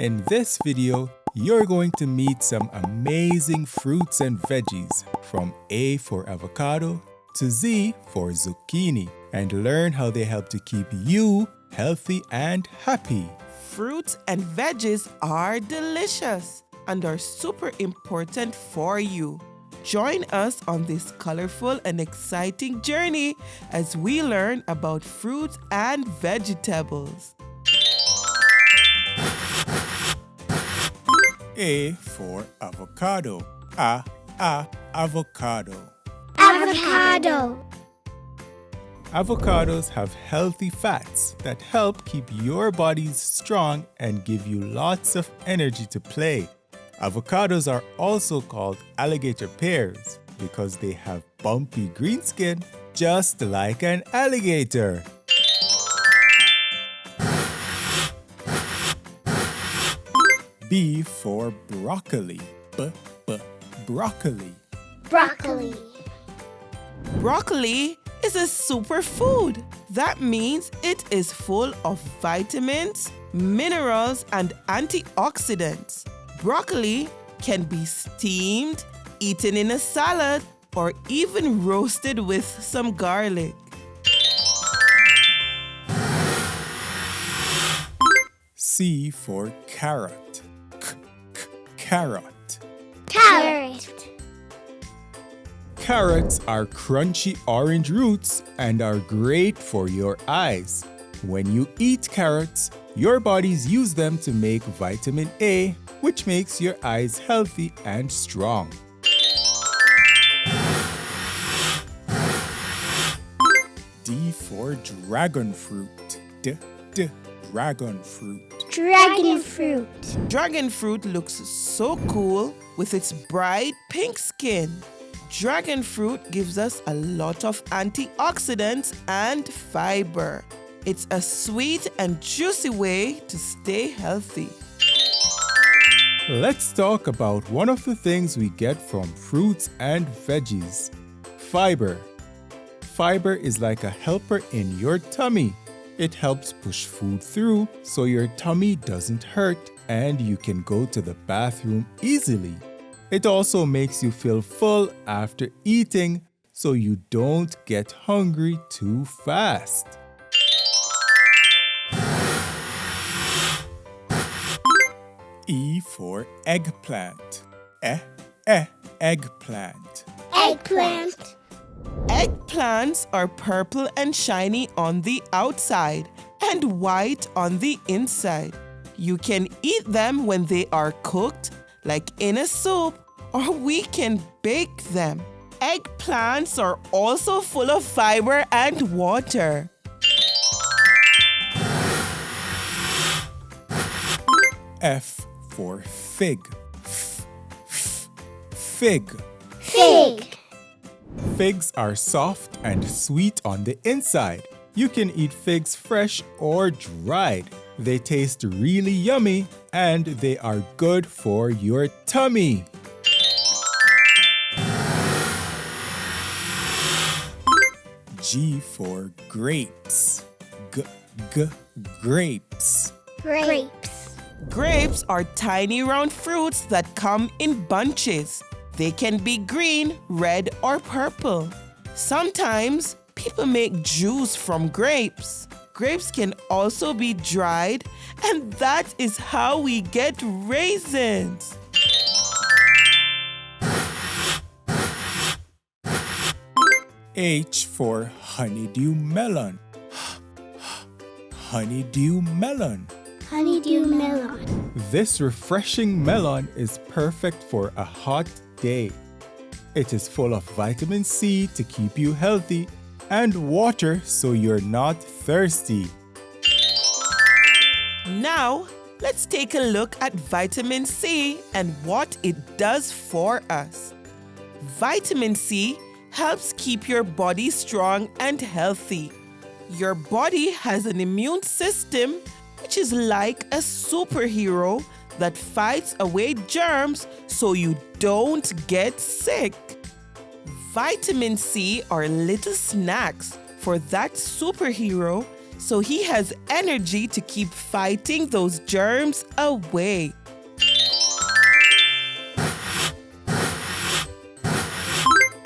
In this video, you're going to meet some amazing fruits and veggies from A for avocado to Z for zucchini and learn how they help to keep you healthy and happy. Fruits and veggies are delicious and are super important for you. Join us on this colorful and exciting journey as we learn about fruits and vegetables. A for avocado. Avocado. Avocado. Avocados have healthy fats that help keep your bodies strong and give you lots of energy to play. Avocados are also called alligator pears because they have bumpy green skin just like an alligator. B for broccoli. Broccoli. Broccoli. Broccoli is a superfood. That means it is full of vitamins, minerals, and antioxidants. Broccoli can be steamed, eaten in a salad, or even roasted with some garlic. C for carrot. Carrot. Carrot. Carrots are crunchy orange roots and are great for your eyes. When you eat carrots, your bodies use them to make vitamin A, which makes your eyes healthy and strong. D for dragon fruit. Dragon fruit. Dragon fruit. Dragon fruit looks so cool with its bright pink skin. Dragon fruit gives us a lot of antioxidants and fiber. It's a sweet and juicy way to stay healthy. Let's talk about one of the things we get from fruits and veggies. Fibre. Fibre is like a helper in your tummy. It helps push food through so your tummy doesn't hurt and you can go to the bathroom easily. It also makes you feel full after eating so you don't get hungry too fast. E for eggplant. Eggplant. Eggplant. Eggplants are purple and shiny on the outside and white on the inside. You can eat them when they are cooked, like in a soup, or we can bake them. Eggplants are also full of fiber and water. F for fig. Fig. Fig. Figs are soft and sweet on the inside. You can eat figs fresh or dried. They taste really yummy and they are good for your tummy. G for grapes. Grapes. Grapes. Grapes are tiny round fruits that come in bunches. They can be green, red, or purple. Sometimes people make juice from grapes. Grapes can also be dried, and that is how we get raisins. H for honeydew melon. Honeydew melon. Honeydew melon. This refreshing melon is perfect for a hot day. It is full of vitamin C to keep you healthy and water so you're not thirsty. Now, let's take a look at vitamin C and what it does for us. Vitamin C helps keep your body strong and healthy. Your body has an immune system which is like a superhero that fights away germs so you don't get sick. Vitamin C are little snacks for that superhero so he has energy to keep fighting those germs away.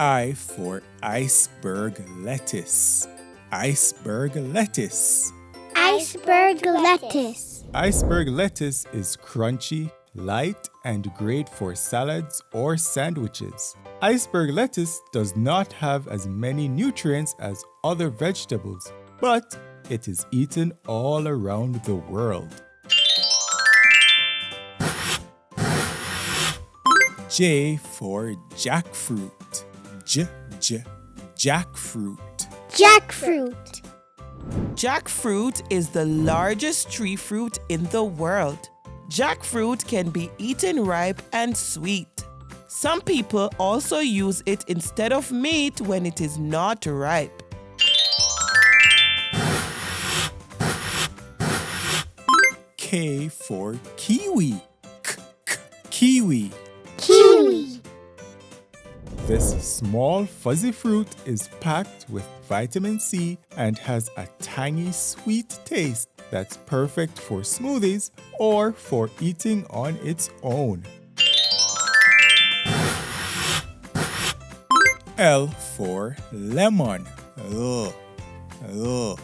I for iceberg lettuce. Iceberg lettuce. Iceberg lettuce. Iceberg lettuce is crunchy, light, and great for salads or sandwiches. Iceberg lettuce does not have as many nutrients as other vegetables, but it is eaten all around the world. J for jackfruit. Jackfruit. Jackfruit. Jackfruit is the largest tree fruit in the world. Jackfruit can be eaten ripe and sweet. Some people also use it instead of meat when it is not ripe. K for kiwi. Kiwi. Kiwi. This small fuzzy fruit is packed with vitamin C and has a tangy sweet taste that's perfect for smoothies or for eating on its own. L for lemon. Lemon.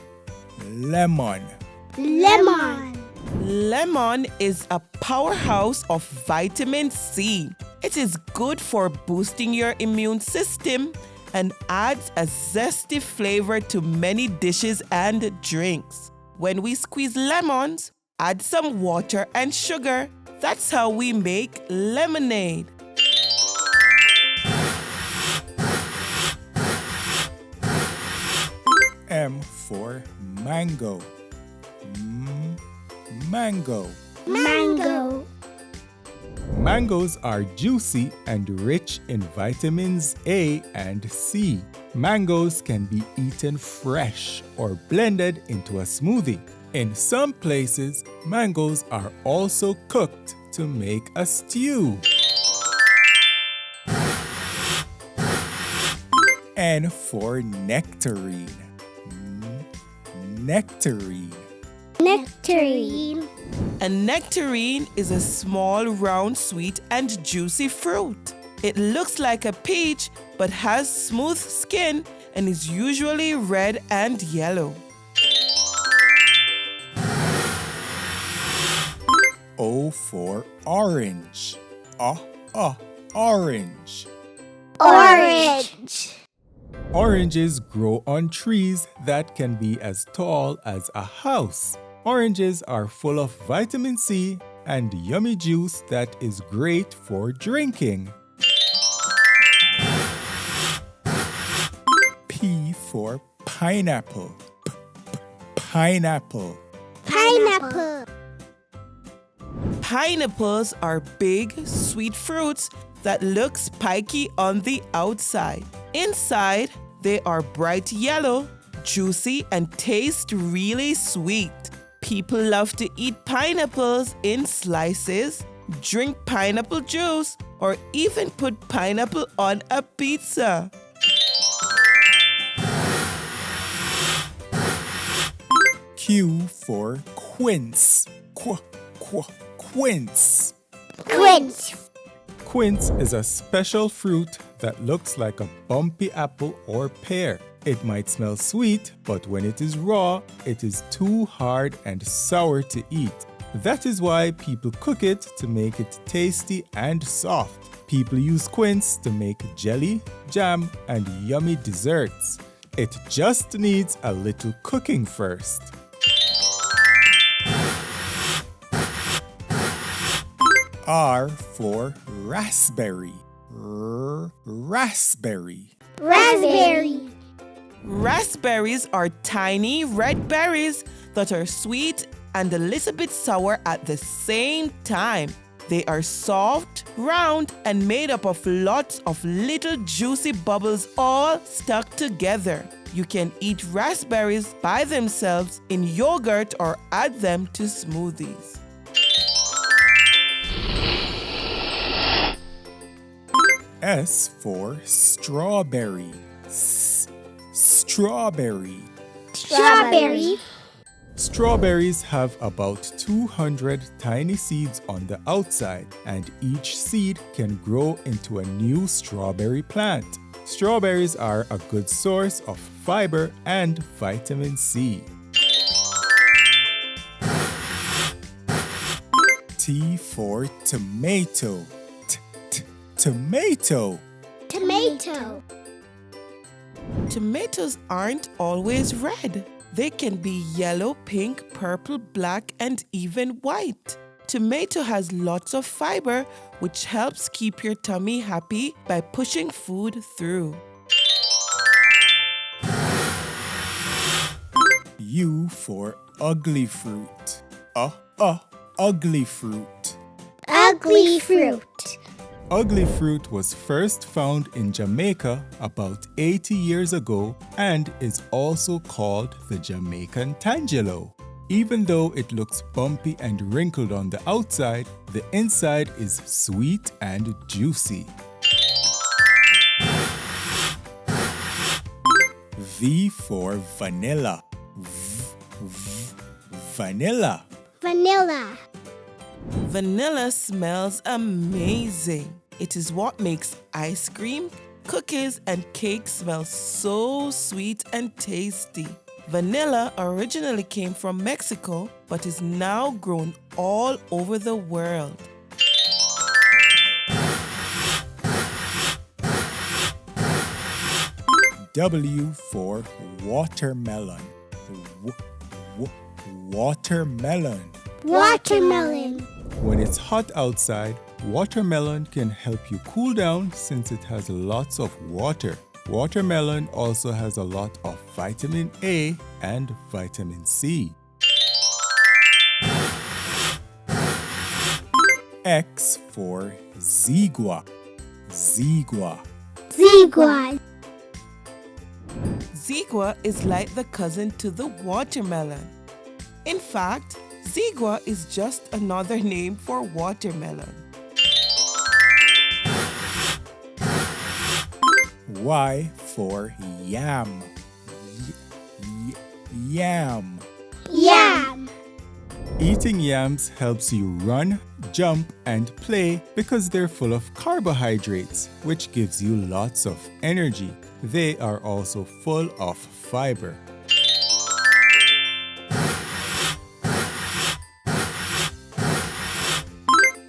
Lemon. Lemon is a powerhouse of vitamin C. It is good for boosting your immune system and adds a zesty flavor to many dishes and drinks. When we squeeze lemons, add some water and sugar. That's how we make lemonade. M for mango. Mango. Mango. Mangoes are juicy and rich in vitamins A and C. Mangoes can be eaten fresh or blended into a smoothie. In some places, mangoes are also cooked to make a stew. N for nectarine. Nectarine. Nectarine. A nectarine is a small, round, sweet, and juicy fruit. It looks like a peach but has smooth skin and is usually red and yellow. O for orange. Orange. Orange. Oranges grow on trees that can be as tall as a house. Oranges are full of vitamin C and yummy juice that is great for drinking. P for pineapple. Pineapple. Pineapple. Pineapples are big, sweet fruits that look spiky on the outside. Inside, they are bright yellow, juicy, and taste really sweet. People love to eat pineapples in slices, drink pineapple juice, or even put pineapple on a pizza. Q for quince. Quince. Quince. Quince is a special fruit that looks like a bumpy apple or pear. It might smell sweet, but when it is raw, it is too hard and sour to eat. That is why people cook it to make it tasty and soft. People use quince to make jelly, jam, and yummy desserts. It just needs a little cooking first. R for raspberry. Raspberry. Raspberry. Raspberries are tiny red berries that are sweet and a little bit sour at the same time. They are soft, round, and made up of lots of little juicy bubbles all stuck together. You can eat raspberries by themselves in yogurt or add them to smoothies. S for strawberry. Strawberry. Strawberry. Strawberries have about 200 tiny seeds on the outside, and each seed can grow into a new strawberry plant. Strawberries are a good source of fiber and vitamin C. T for tomato. Tomato. Tomato. Tomatoes aren't always red. They can be yellow, pink, purple, black, and even white. Tomato has lots of fiber, which helps keep your tummy happy by pushing food through. U for ugly fruit. Ugly fruit. Ugly fruit. Ugly fruit was first found in Jamaica about 80 years ago and is also called the Jamaican tangelo. Even though it looks bumpy and wrinkled on the outside, the inside is sweet and juicy. V for vanilla. Vanilla. Vanilla. Vanilla smells amazing. It is what makes ice cream, cookies, and cake smell so sweet and tasty. Vanilla originally came from Mexico, but is now grown all over the world. W for watermelon. Watermelon. Watermelon. When it's hot outside, watermelon can help you cool down since it has lots of water. Watermelon also has a lot of vitamin A and vitamin C. X for Xigua. Xigua. Xigua. Xigua is like the cousin to the watermelon. In fact, Xigua is just another name for watermelon. Y for yam. Yam. Yam. Eating yams helps you run, jump, and play because they're full of carbohydrates, which gives you lots of energy. They are also full of fiber.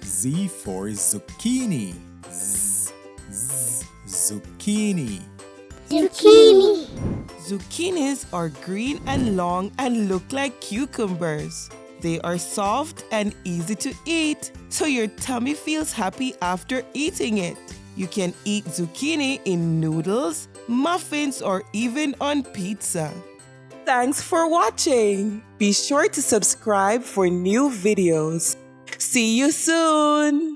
Z for zucchini. Zucchini. Zucchini. Zucchinis are green and long and look like cucumbers. They are soft and easy to eat, so your tummy feels happy after eating it. You can eat zucchini in noodles, muffins, or even on pizza. Thanks for watching. Be sure to subscribe for new videos. See you soon!